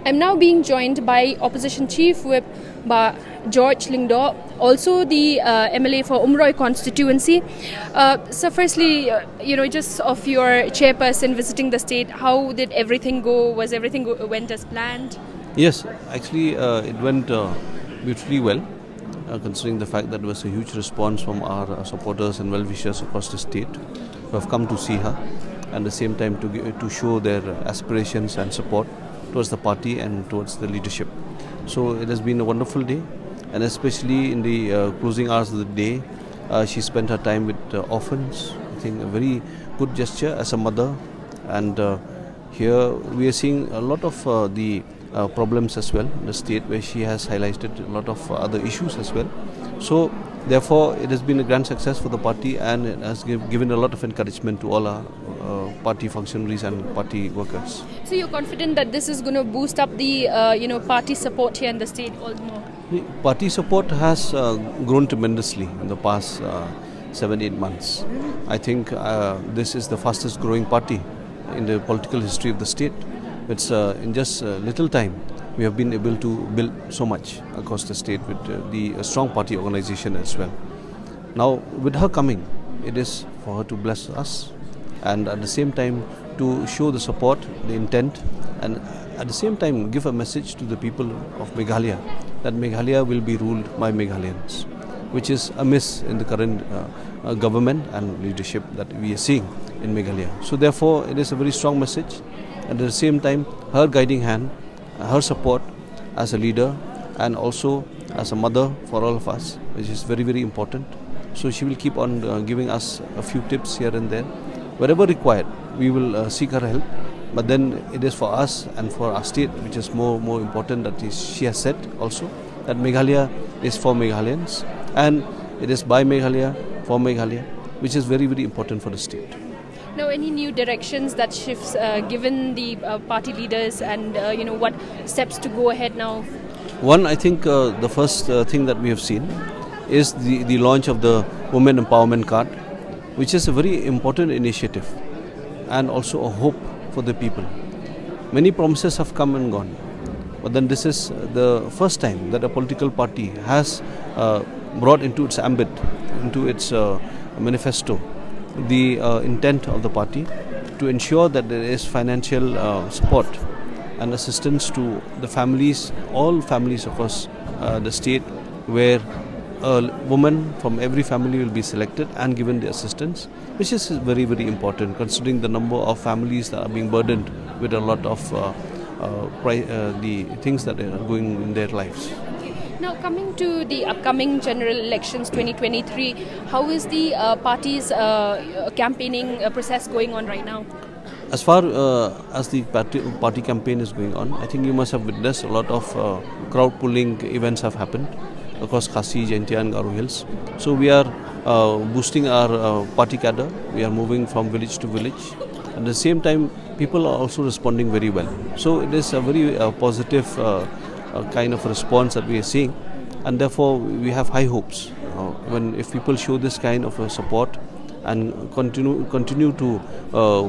I'm now being joined by Opposition Chief Whip George Lyngdoh, also the MLA for Umroi Constituency. So firstly, just of your chairperson visiting the state, how did everything go? Was everything went as planned? Yes, actually it went beautifully well, considering the fact that there was a huge response from our supporters and well-wishers across the state who have come to see her, and at the same time to show their aspirations and support towards the party and towards the leadership. So it has been a wonderful day, and especially in the closing hours of the day, she spent her time with orphans. I think a very good gesture as a mother, and here we are seeing a lot of the problems as well in the state, where she has highlighted a lot of other issues as well. So therefore it has been a grand success for the party, and it has given a lot of encouragement to all our party functionaries and party workers. So you're confident that this is going to boost up the party support here in the state all more? The party support has grown tremendously in the past 7-8 months. I think this is the fastest growing party in the political history of the state. It's in just little time we have been able to build so much across the state with the strong party organization as well. Now with her coming, it is for her to bless us, and at the same time to show the support, the intent, and at the same time give a message to the people of Meghalaya that Meghalaya will be ruled by Meghalayans, which is amiss in the current government and leadership that we are seeing in Meghalaya. So therefore it is a very strong message, and at the same time her guiding hand, her support as a leader and also as a mother for all of us, which is very, very important. So she will keep on giving us a few tips here and there. Wherever required, we will seek her help. But then it is for us and for our state, which is more important, that she has said also that Meghalaya is for Meghalayans, and it is by Meghalaya, for Meghalaya, which is very, very important for the state. Now, any new directions that shifts given the party leaders, and what steps to go ahead now? One, I think the first thing that we have seen is the launch of the Women Empowerment Card, which is a very important initiative and also a hope for the people. Many promises have come and gone, but then this is the first time that a political party has brought into its ambit, into its manifesto, the intent of the party to ensure that there is financial support and assistance to the families, all families across the state, where a woman from every family will be selected and given the assistance, which is very, very important considering the number of families that are being burdened with a lot of the things that are going in their lives. Now, coming to the upcoming general elections 2023, how is the party's campaigning process going on right now? As far as the party campaign is going on, I think you must have witnessed a lot of crowd pulling events have happened across Khasi, Jaintia and Garo Hills. So we are boosting our party cadre. We are moving from village to village. At the same time, people are also responding very well. So it is a very positive kind of response that we are seeing, and therefore we have high hopes. If people show this kind of support and continue to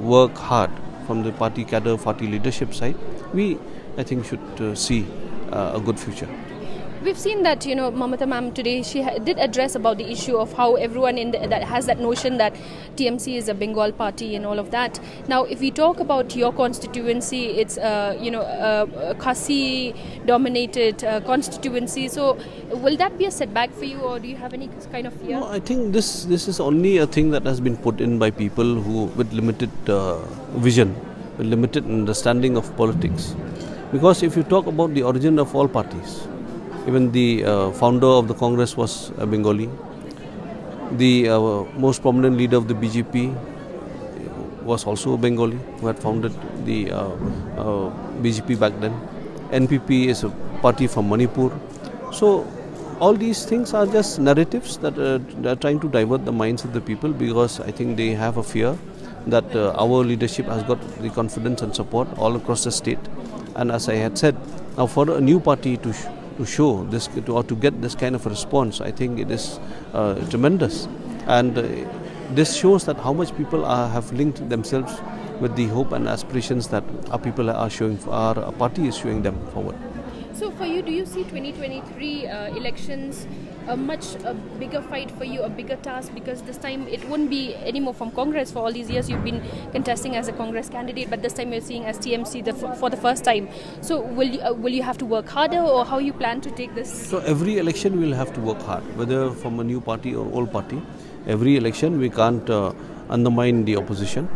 work hard from the party cadre, party leadership side, we, I think, should see a good future. We've seen that, Mamata ma'am today, she did address about the issue of how everyone that has that notion that TMC is a Bengal party and all of that. Now, if we talk about your constituency, it's, a Khasi-dominated constituency. So, will that be a setback for you, or do you have any kind of fear? No, I think this is only a thing that has been put in by people who with limited vision, with limited understanding of politics. Because if you talk about the origin of all parties, even the founder of the Congress was a Bengali. The most prominent leader of the BJP was also a Bengali, who had founded the BJP back then. NPP is a party from Manipur. So all these things are just narratives that are trying to divert the minds of the people, because I think they have a fear that our leadership has got the confidence and support all across the state. And as I had said, now for a new party to show this or to get this kind of a response, I think it is tremendous, and this shows that how much people have linked themselves with the hope and aspirations that our people are showing, our party is showing them forward. So for you, do you see 2023 elections a much bigger fight for you, a bigger task? Because this time it won't be anymore from Congress. For all these years you've been contesting as a Congress candidate, but this time you're seeing as TMC for the first time. So will you have to work harder, or how you plan to take this? So every election we'll have to work hard, whether from a new party or old party. Every election we can't undermine the opposition.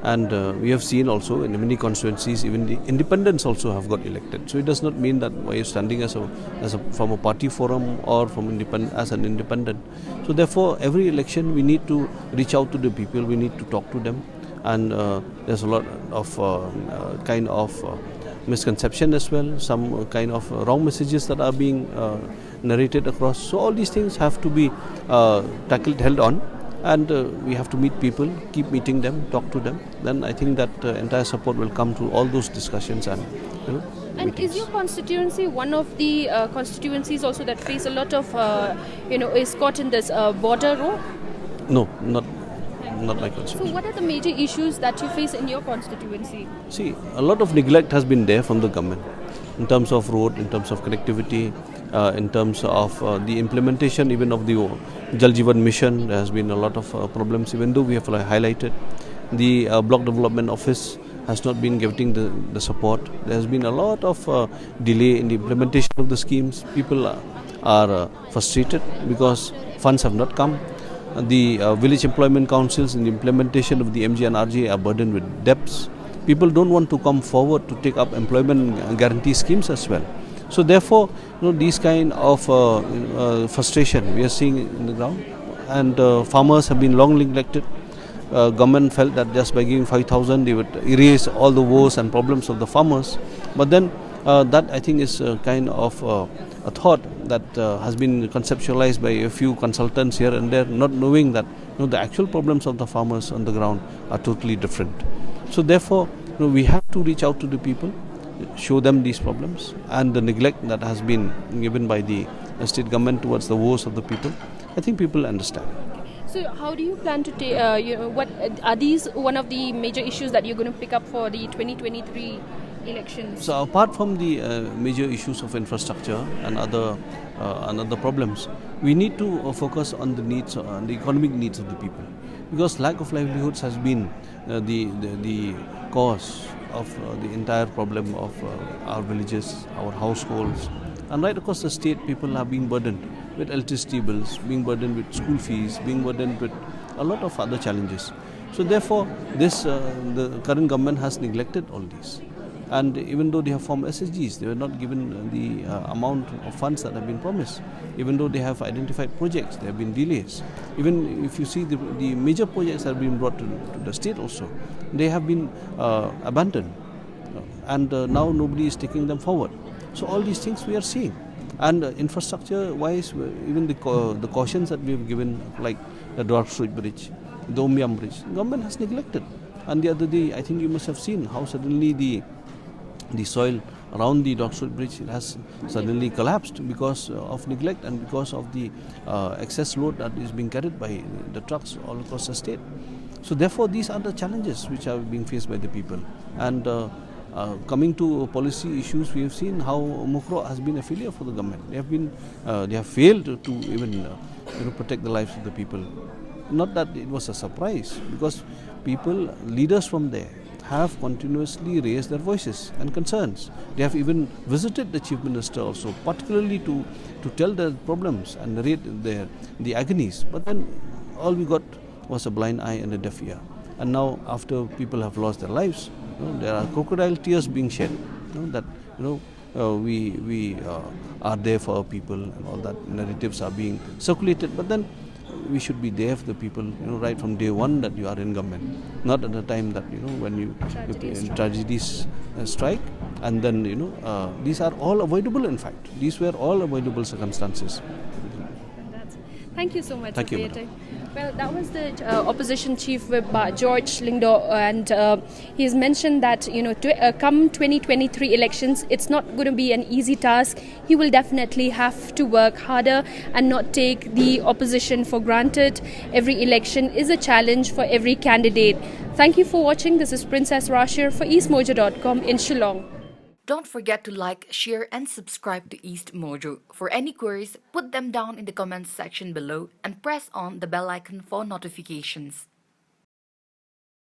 And we have seen also in many constituencies, even the independents also have got elected. So it does not mean that why you're standing from a party forum or from as an independent. So therefore, every election we need to reach out to the people. We need to talk to them, and there's a lot of kind of misconception as well. Some kind of wrong messages that are being narrated across. So all these things have to be tackled, held on. And we have to meet people, keep meeting them, talk to them. Then I think that entire support will come to all those discussions and And meetings. is your constituency one of the constituencies also that face a lot of, is caught in this border row? No, not my constituency. So what are the major issues that you face in your constituency? See, a lot of neglect has been there from the government in terms of road, in terms of connectivity, in terms of the implementation even of the Jal Jeevan mission. There has been a lot of problems, even though we have highlighted. The block development office has not been getting the support. There has been a lot of delay in the implementation of the schemes. People are frustrated because funds have not come. The village employment councils in the implementation of the MG and RG are burdened with debts. People don't want to come forward to take up employment guarantee schemes as well. So therefore, these kind of frustration we are seeing in the ground, and farmers have been long neglected. Government felt that just by giving 5,000 they would erase all the woes and problems of the farmers. But then that I think is kind of a thought that has been conceptualized by a few consultants here and there, not knowing that the actual problems of the farmers on the ground are totally different. So therefore, we have to reach out to the people, show them these problems, and the neglect that has been given by the state government towards the woes of the people. I think people understand. So how do you plan to take, what are these one of the major issues that you're going to pick up for the 2023 elections? So apart from the major issues of infrastructure and other problems, we need to focus on the needs, the economic needs of the people, because lack of livelihoods has been the cause of the entire problem of our villages, our households, and right across the state, people are being burdened with electricity bills, being burdened with school fees, being burdened with a lot of other challenges. So therefore, the current government has neglected all these. And even though they have formed SSGs, they were not given the amount of funds that have been promised. Even though they have identified projects, there have been delays. Even if you see the major projects that have been brought to the state also, they have been abandoned. And now nobody is taking them forward. So all these things we are seeing. And infrastructure-wise, even the cautions that we have given, like the Dorkstreet Bridge, the Umroi Bridge, government has neglected. And the other day, I think you must have seen how suddenly the soil around the Dorkstreet Bridge has suddenly collapsed because of neglect and because of the excess load that is being carried by the trucks all across the state. So therefore, these are the challenges which are being faced by the people. And coming to policy issues, we have seen how Mukroh has been a failure for the government. They have failed to even protect the lives of the people. Not that it was a surprise, because leaders from there have continuously raised their voices and concerns. They have even visited the Chief Minister also, particularly to tell their problems and narrate the agonies. But then all we got was a blind eye and a deaf ear. And now, after people have lost their lives, there are crocodile tears being shed. We are there for our people, and all that narratives are being circulated. But then we should be there for the people, right from day one that you are in government, not at the time that when tragedies strike, and then these are all avoidable. In fact, these were all avoidable circumstances. Thank you so much for your time. Well, that was the opposition chief whip, George Lyngdoh, and he's mentioned that come 2023 elections, it's not going to be an easy task. He will definitely have to work harder and not take the opposition for granted. Every election is a challenge for every candidate. Thank you for watching. This is Princess Rashir for EastMojo.com in Shillong. Don't forget to like, share, and subscribe to East Mojo. For any queries, put them down in the comments section below and press on the bell icon for notifications.